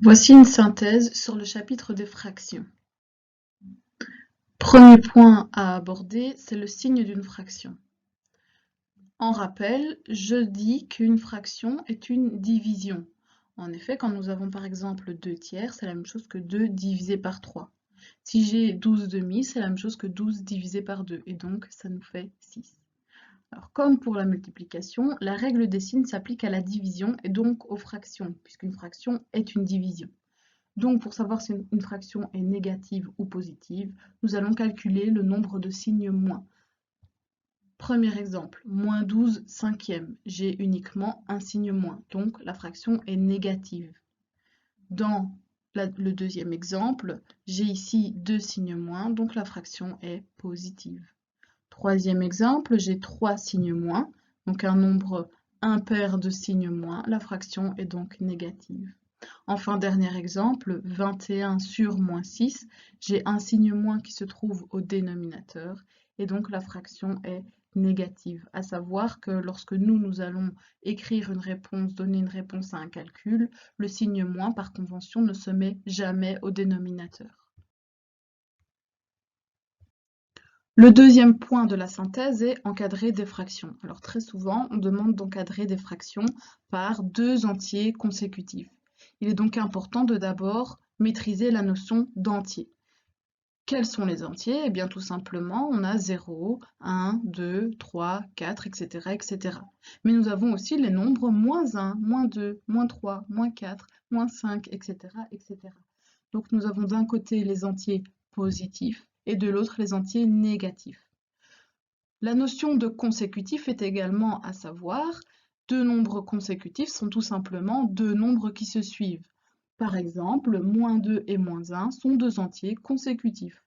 Voici une synthèse sur le chapitre des fractions. Premier point à aborder, c'est le signe d'une fraction. En rappel, je dis qu'une fraction est une division. En effet, quand nous avons par exemple 2 tiers, c'est la même chose que 2 divisé par 3. Si j'ai 12 demi, c'est la même chose que 12 divisé par 2, et donc ça nous fait 6. Alors, comme pour la multiplication, la règle des signes s'applique à la division et donc aux fractions, puisqu'une fraction est une division. Donc, pour savoir si une fraction est négative ou positive, nous allons calculer le nombre de signes moins. Premier exemple, moins 12 cinquièmes. J'ai uniquement un signe moins, donc la fraction est négative. Dans le deuxième exemple, j'ai ici 2 signes moins, donc la fraction est positive. Troisième exemple, j'ai 3 signes moins, donc un nombre impair de signes moins, la fraction est donc négative. Enfin, dernier exemple, 21 sur moins 6, j'ai un signe moins qui se trouve au dénominateur, et donc la fraction est négative. À savoir que lorsque nous allons écrire une réponse, donner une réponse à un calcul, le signe moins, par convention, ne se met jamais au dénominateur. Le deuxième point de la synthèse est encadrer des fractions. Alors très souvent, on demande d'encadrer des fractions par 2 entiers consécutifs. Il est donc important de d'abord maîtriser la notion d'entier. Quels sont les entiers? Eh bien tout simplement, on a 0, 1, 2, 3, 4, etc., etc. Mais nous avons aussi les nombres moins 1, moins 2, moins 3, moins 4, moins 5, etc., etc. Donc nous avons d'un côté les entiers positifs et de l'autre les entiers négatifs. La notion de consécutif est également à savoir, deux nombres consécutifs sont tout simplement deux nombres qui se suivent. Par exemple, moins 2 et moins 1 sont deux entiers consécutifs.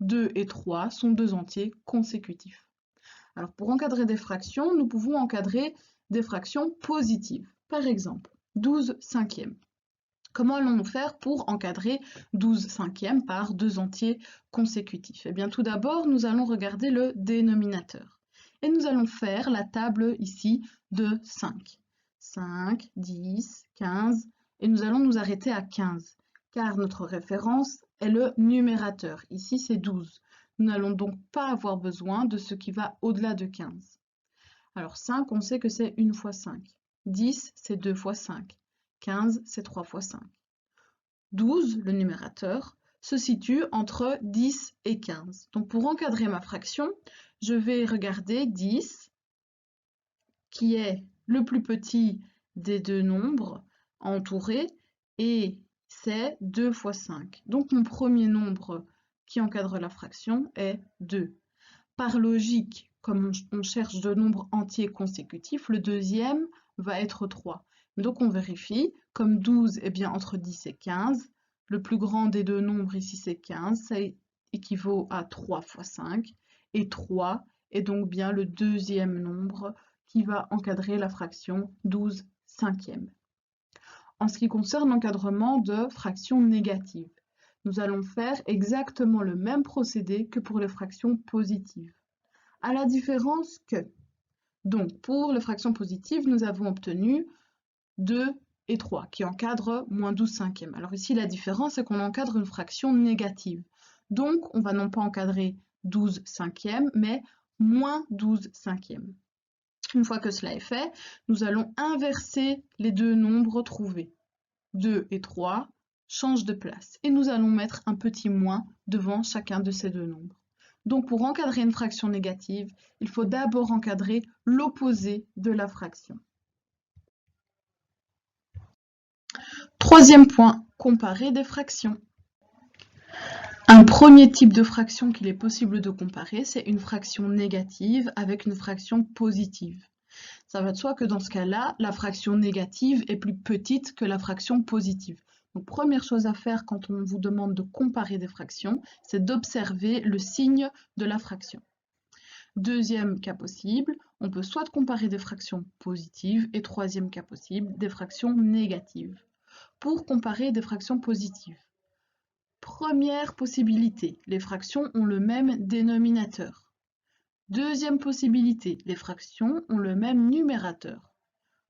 2 et 3 sont deux entiers consécutifs. Alors pour encadrer des fractions, nous pouvons encadrer des fractions positives. Par exemple, 12 cinquièmes. Comment allons-nous faire pour encadrer 12 cinquièmes par deux entiers consécutifs? Eh bien, tout d'abord, nous allons regarder le dénominateur. Et nous allons faire la table ici de 5. 5, 10, 15, et nous allons nous arrêter à 15, car notre référence est le numérateur. Ici, c'est 12. Nous n'allons donc pas avoir besoin de ce qui va au-delà de 15. Alors 5, on sait que c'est 1 fois 5. 10, c'est 2 fois 5. 15, c'est 3 fois 5. 12, le numérateur, se situe entre 10 et 15. Donc pour encadrer ma fraction, je vais regarder 10, qui est le plus petit des deux nombres entourés, et c'est 2 fois 5. Donc mon premier nombre qui encadre la fraction est 2. Par logique, comme on cherche deux nombres entiers consécutifs, le deuxième va être 3. Donc on vérifie, comme 12 est bien entre 10 et 15, le plus grand des deux nombres ici c'est 15, ça équivaut à 3 fois 5, et 3 est donc bien le deuxième nombre qui va encadrer la fraction 12 cinquièmes. En ce qui concerne l'encadrement de fractions négatives, nous allons faire exactement le même procédé que pour les fractions positives. À la différence que, donc pour les fractions positives, nous avons obtenu 2 et 3 qui encadrent moins 12 cinquièmes. Alors ici, la différence, c'est qu'on encadre une fraction négative. Donc, on va non pas encadrer 12 cinquièmes, mais moins 12 cinquièmes. Une fois que cela est fait, nous allons inverser les deux nombres trouvés. 2 et 3 changent de place et nous allons mettre un petit moins devant chacun de ces deux nombres. Donc pour encadrer une fraction négative, il faut d'abord encadrer l'opposé de la fraction. Troisième point, comparer des fractions. Un premier type de fraction qu'il est possible de comparer, c'est une fraction négative avec une fraction positive. Ça va de soi que dans ce cas-là, la fraction négative est plus petite que la fraction positive. Donc première chose à faire quand on vous demande de comparer des fractions, c'est d'observer le signe de la fraction. Deuxième cas possible, on peut soit comparer des fractions positives et troisième cas possible, des fractions négatives. Pour comparer des fractions positives, première possibilité, les fractions ont le même dénominateur. Deuxième possibilité, les fractions ont le même numérateur.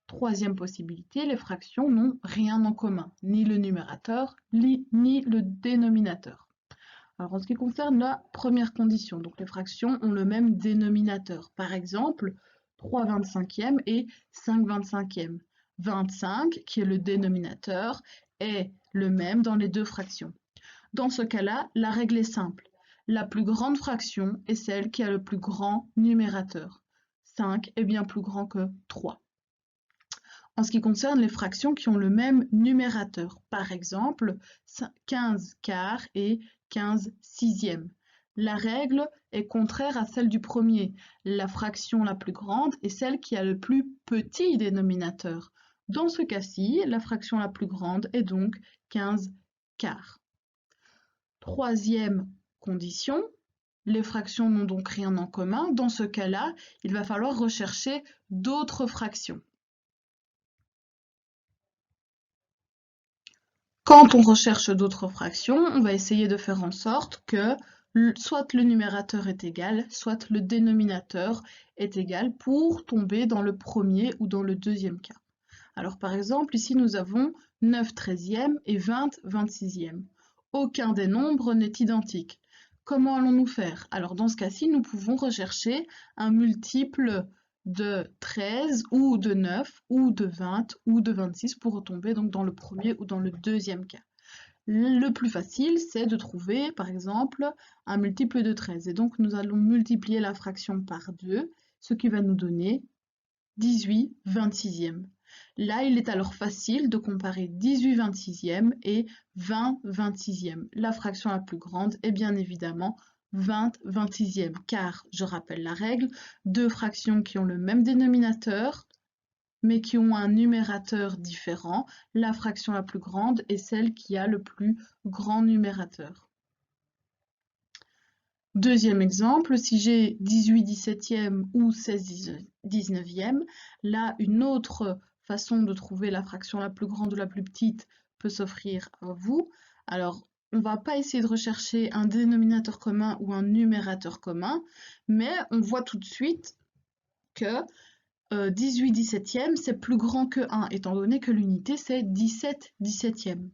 Troisième possibilité, les fractions n'ont rien en commun, ni le numérateur, ni le dénominateur. Alors en ce qui concerne la première condition, donc les fractions ont le même dénominateur. Par exemple, 3/25e et 5/25e. 25, qui est le dénominateur, est le même dans les deux fractions. Dans ce cas-là, la règle est simple. La plus grande fraction est celle qui a le plus grand numérateur. 5 est bien plus grand que 3. En ce qui concerne les fractions qui ont le même numérateur, par exemple 15 quarts et 15 sixièmes. La règle est contraire à celle du premier. La fraction la plus grande est celle qui a le plus petit dénominateur. Dans ce cas-ci, la fraction la plus grande est donc 15 quarts. Troisième condition, les fractions n'ont donc rien en commun. Dans ce cas-là, il va falloir rechercher d'autres fractions. Quand on recherche d'autres fractions, on va essayer de faire en sorte que soit le numérateur est égal, soit le dénominateur est égal pour tomber dans le premier ou dans le deuxième cas. Alors par exemple, ici nous avons 9 treizièmes et 20 vingt-sixièmes. Aucun des nombres n'est identique. Comment allons-nous faire? Alors dans ce cas-ci, nous pouvons rechercher un multiple de 13 ou de 9 ou de 20 ou de 26 pour retomber donc dans le premier ou dans le deuxième cas. Le plus facile, c'est de trouver par exemple un multiple de 13. Et donc nous allons multiplier la fraction par 2, ce qui va nous donner 18 vingt-sixièmes. Là, il est alors facile de comparer 18 vingt-sixièmes et 20 vingt-sixièmes. La fraction la plus grande est bien évidemment 20 vingt-sixièmes, car, je rappelle la règle, deux fractions qui ont le même dénominateur, mais qui ont un numérateur différent, la fraction la plus grande est celle qui a le plus grand numérateur. Deuxième exemple, si j'ai 18 dix-septièmes ou 16 dix-neuvièmes, là, une autre façon de trouver la fraction la plus grande ou la plus petite peut s'offrir à vous. Alors, on ne va pas essayer de rechercher un dénominateur commun ou un numérateur commun, mais on voit tout de suite que 18 dix-septièmes, c'est plus grand que 1, étant donné que l'unité, c'est 17 dix-septièmes.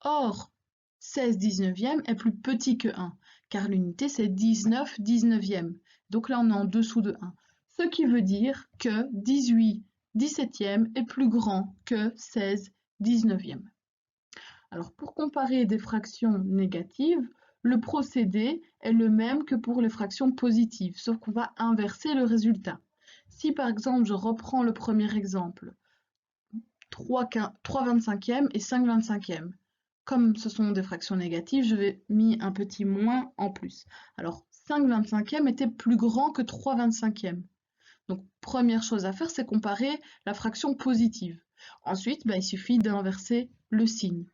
Or, 16 dix-neuvièmes est plus petit que 1, car l'unité, c'est 19 dix-neuvièmes. Donc là, on est en dessous de 1. Ce qui veut dire que 18 dix-septièmes est plus grand que 16 dix-neuvièmes. Alors, pour comparer des fractions négatives, le procédé est le même que pour les fractions positives, sauf qu'on va inverser le résultat. Si par exemple, je reprends le premier exemple, 3 vingt-cinquièmes et 5 vingt-cinquièmes. Comme ce sont des fractions négatives, je vais mettre un petit moins en plus. Alors, 5 vingt-cinquièmes était plus grand que 3 vingt-cinquièmes. Donc, première chose à faire, c'est comparer la fraction positive. Ensuite, il suffit d'inverser le signe.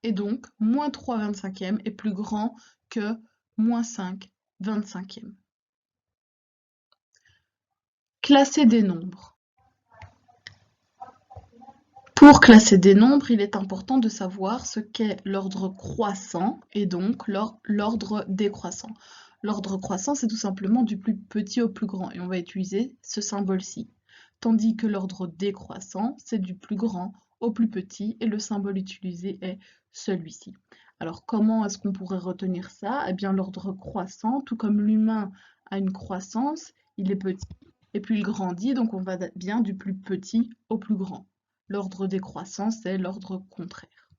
Et donc, moins 3 vingt-cinquièmes est plus grand que moins 5 vingt-cinquièmes. Classer des nombres. Pour classer des nombres, il est important de savoir ce qu'est l'ordre croissant et donc l'ordre décroissant. L'ordre croissant, c'est tout simplement du plus petit au plus grand et on va utiliser ce symbole-ci. Tandis que l'ordre décroissant, c'est du plus grand au plus petit et le symbole utilisé est celui-ci. Alors comment est-ce qu'on pourrait retenir ça? Eh bien l'ordre croissant, tout comme l'humain a une croissance, il est petit et puis il grandit, donc on va bien du plus petit au plus grand. L'ordre décroissant, c'est l'ordre contraire.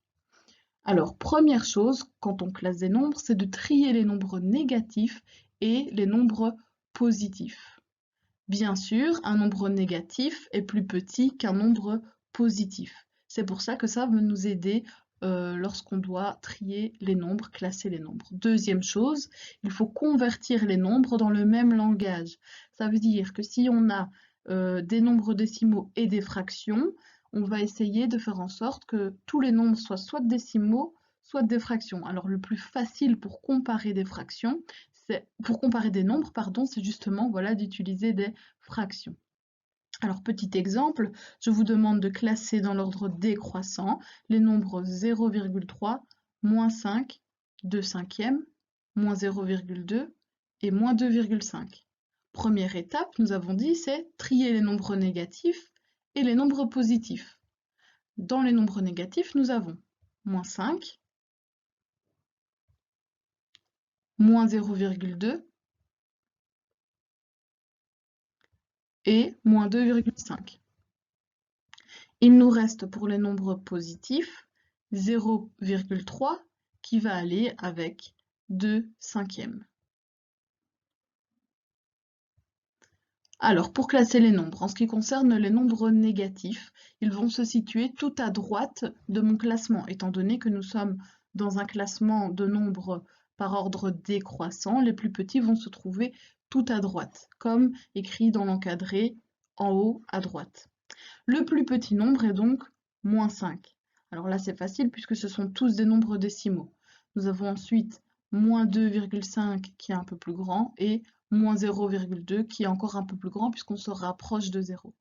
Alors, première chose, quand on classe des nombres, c'est de trier les nombres négatifs et les nombres positifs. Bien sûr, un nombre négatif est plus petit qu'un nombre positif. C'est pour ça que ça va nous aider lorsqu'on doit trier les nombres, classer les nombres. Deuxième chose, il faut convertir les nombres dans le même langage. Ça veut dire que si on a des nombres décimaux et des fractions, on va essayer de faire en sorte que tous les nombres soient soit décimaux, soit des fractions. Alors le plus facile pour comparer des fractions, pour comparer des nombres, pardon, c'est justement voilà, d'utiliser des fractions. Alors petit exemple, je vous demande de classer dans l'ordre décroissant les nombres 0,3, moins 5, 2 cinquièmes, moins 0,2 et moins 2,5. Première étape, nous avons dit, c'est trier les nombres négatifs et les nombres positifs. Dans les nombres négatifs, nous avons moins 5, moins 0,2 et moins 2,5. Il nous reste pour les nombres positifs 0,3 qui va aller avec 2 cinquièmes. Alors, pour classer les nombres, en ce qui concerne les nombres négatifs, ils vont se situer tout à droite de mon classement, étant donné que nous sommes dans un classement de nombres par ordre décroissant, les plus petits vont se trouver tout à droite, comme écrit dans l'encadré en haut à droite. Le plus petit nombre est donc moins 5. Alors là, c'est facile puisque ce sont tous des nombres décimaux. Nous avons ensuite moins 2,5 qui est un peu plus grand et moins 0,2 qui est encore un peu plus grand puisqu'on se rapproche de 0.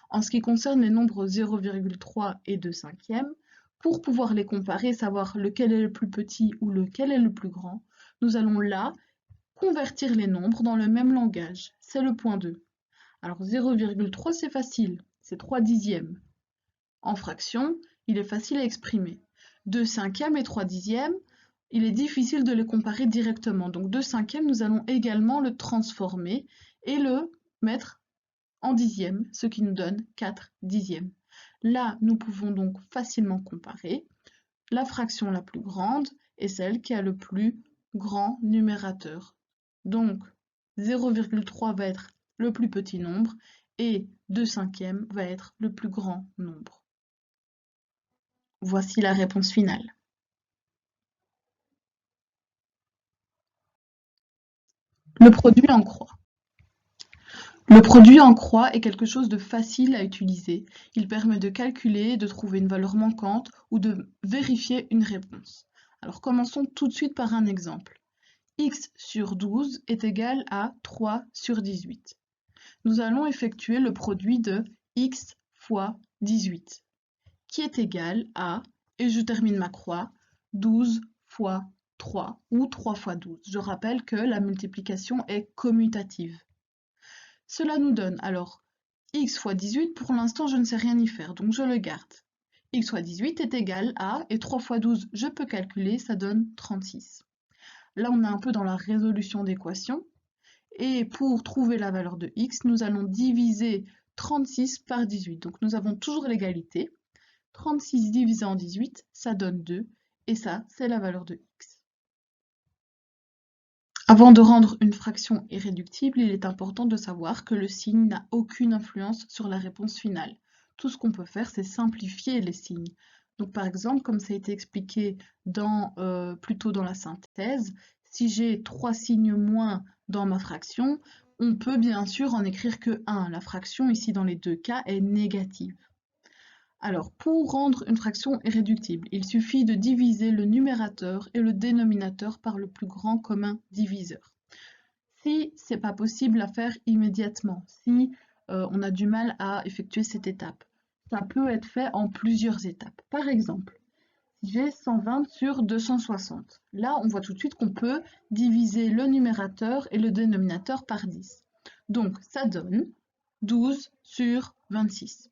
En ce qui concerne les nombres 0,3 et 2 cinquièmes, pour pouvoir les comparer, savoir lequel est le plus petit ou lequel est le plus grand, nous allons là convertir les nombres dans le même langage. C'est le point 2. Alors 0,3 c'est facile, c'est 3 dixièmes. En fraction, il est facile à exprimer. 2 cinquièmes et 3 dixièmes, il est difficile de les comparer directement. Donc 2 cinquièmes, nous allons également le transformer et le mettre en dixièmes, ce qui nous donne 4 dixièmes. Là, nous pouvons donc facilement comparer. La fraction la plus grande est celle qui a le plus grand numérateur. Donc 0,3 va être le plus petit nombre et 2 cinquièmes va être le plus grand nombre. Voici la réponse finale. Le produit en croix. Le produit en croix est quelque chose de facile à utiliser. Il permet de calculer, de trouver une valeur manquante ou de vérifier une réponse. Alors commençons tout de suite par un exemple. X sur 12 est égal à 3 sur 18. Nous allons effectuer le produit de x fois 18, qui est égal à, et je termine ma croix, 12 fois 3 ou 3 fois 12. Je rappelle que la multiplication est commutative. Cela nous donne alors x fois 18, pour l'instant je ne sais rien y faire, donc je le garde. X fois 18 est égal à, et 3 fois 12 je peux calculer, ça donne 36. Là on est un peu dans la résolution d'équation, et pour trouver la valeur de x, nous allons diviser 36 par 18. Donc nous avons toujours l'égalité. 36 divisé en 18, ça donne 2, et ça, c'est la valeur de x. Avant de rendre une fraction irréductible, il est important de savoir que le signe n'a aucune influence sur la réponse finale. Tout ce qu'on peut faire, c'est simplifier les signes. Donc par exemple, comme ça a été expliqué plus tôt dans la synthèse, si j'ai 3 signes moins dans ma fraction, on peut bien sûr en écrire que 1. La fraction ici dans les deux cas est négative. Alors, pour rendre une fraction irréductible, il suffit de diviser le numérateur et le dénominateur par le plus grand commun diviseur. Si ce n'est pas possible à faire immédiatement, si on a du mal à effectuer cette étape, ça peut être fait en plusieurs étapes. Par exemple, si j'ai 120 sur 260, là on voit tout de suite qu'on peut diviser le numérateur et le dénominateur par 10. Donc ça donne 12 sur 26.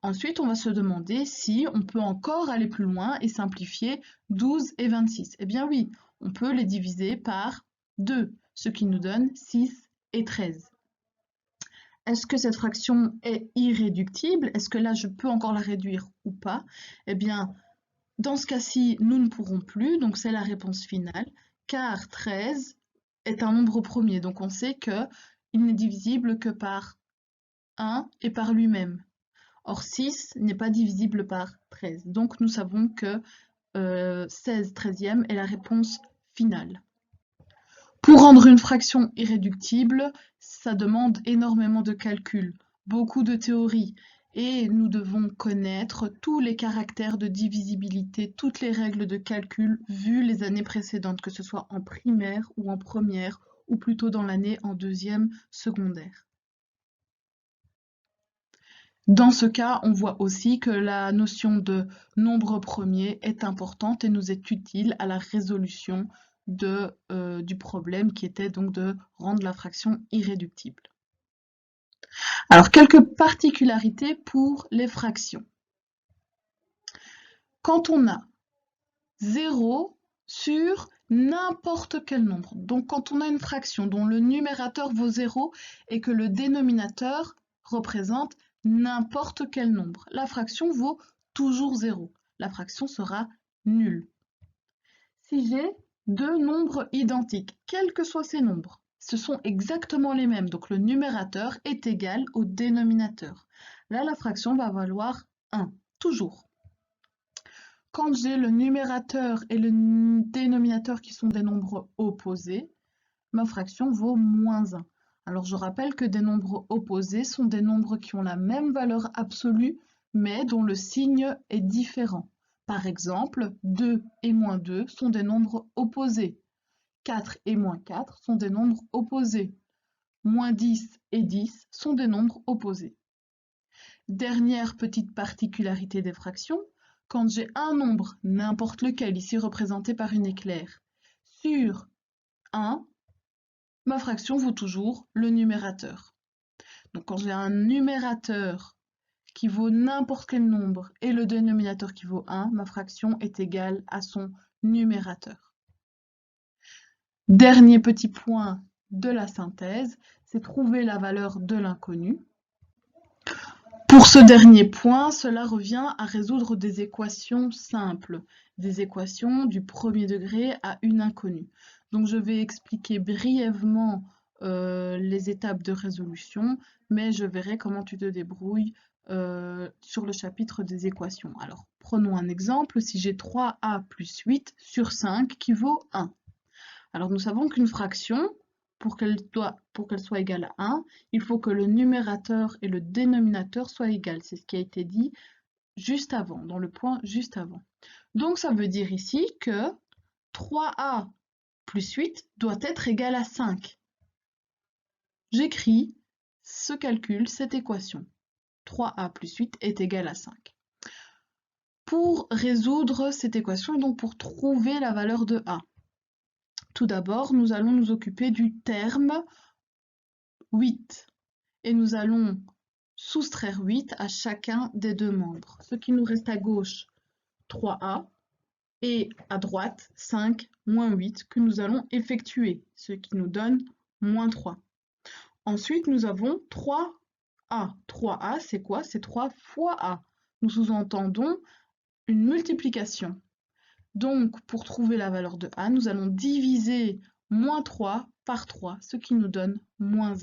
Ensuite, on va se demander si on peut encore aller plus loin et simplifier 12 et 26. Eh bien oui, on peut les diviser par 2, ce qui nous donne 6 et 13. Est-ce que cette fraction est irréductible? Est-ce que là, je peux encore la réduire ou pas? Eh bien, dans ce cas-ci, nous ne pourrons plus, donc c'est la réponse finale, car 13 est un nombre premier, donc on sait qu'il n'est divisible que par 1 et par lui-même. Or 6 n'est pas divisible par 13. Donc nous savons que 16 treizièmes est la réponse finale. Pour rendre une fraction irréductible, ça demande énormément de calculs, beaucoup de théories, et nous devons connaître tous les caractères de divisibilité, toutes les règles de calcul vues les années précédentes, que ce soit en primaire ou en première, ou plutôt dans l'année en deuxième secondaire. Dans ce cas, on voit aussi que la notion de nombre premier est importante et nous est utile à la résolution du problème qui était donc de rendre la fraction irréductible. Alors, quelques particularités pour les fractions. Quand on a 0 sur n'importe quel nombre, donc quand on a une fraction dont le numérateur vaut 0 et que le dénominateur représente n'importe quel nombre, la fraction vaut toujours 0. La fraction sera nulle. Si j'ai deux nombres identiques, quels que soient ces nombres, ce sont exactement les mêmes, donc le numérateur est égal au dénominateur. Là, la fraction va valoir 1, toujours. Quand j'ai le numérateur et le dénominateur qui sont des nombres opposés, ma fraction vaut moins 1. Alors je rappelle que des nombres opposés sont des nombres qui ont la même valeur absolue, mais dont le signe est différent. Par exemple, 2 et moins 2 sont des nombres opposés. 4 et moins 4 sont des nombres opposés. Moins 10 et 10 sont des nombres opposés. Dernière petite particularité des fractions, quand j'ai un nombre, n'importe lequel, ici représenté par une éclair, sur 1, ma fraction vaut toujours le numérateur. Donc quand j'ai un numérateur qui vaut n'importe quel nombre et le dénominateur qui vaut 1, ma fraction est égale à son numérateur. Dernier petit point de la synthèse, c'est trouver la valeur de l'inconnu. Pour ce dernier point, cela revient à résoudre des équations simples, des équations du premier degré à une inconnue. Donc je vais expliquer brièvement les étapes de résolution, mais je verrai comment tu te débrouilles sur le chapitre des équations. Alors prenons un exemple, si j'ai 3a plus 8 sur 5 qui vaut 1. Alors nous savons qu'une fraction, pour qu'elle soit égale à 1, il faut que le numérateur et le dénominateur soient égaux. C'est ce qui a été dit juste avant, dans le point juste avant. Donc ça veut dire ici que 3a plus 8 doit être égal à 5. J'écris ce calcul, cette équation. 3a plus 8 est égal à 5. Pour résoudre cette équation, et donc pour trouver la valeur de a, tout d'abord, nous allons nous occuper du terme 8 et nous allons soustraire 8 à chacun des deux membres. Ce qui nous reste à gauche, 3a, et à droite, 5 moins 8 que nous allons effectuer, ce qui nous donne moins 3. Ensuite, nous avons 3a. 3a, c'est quoi? C'est 3 fois a. Nous sous-entendons une multiplication. Donc, pour trouver la valeur de a, nous allons diviser moins 3 par 3, ce qui nous donne moins 1.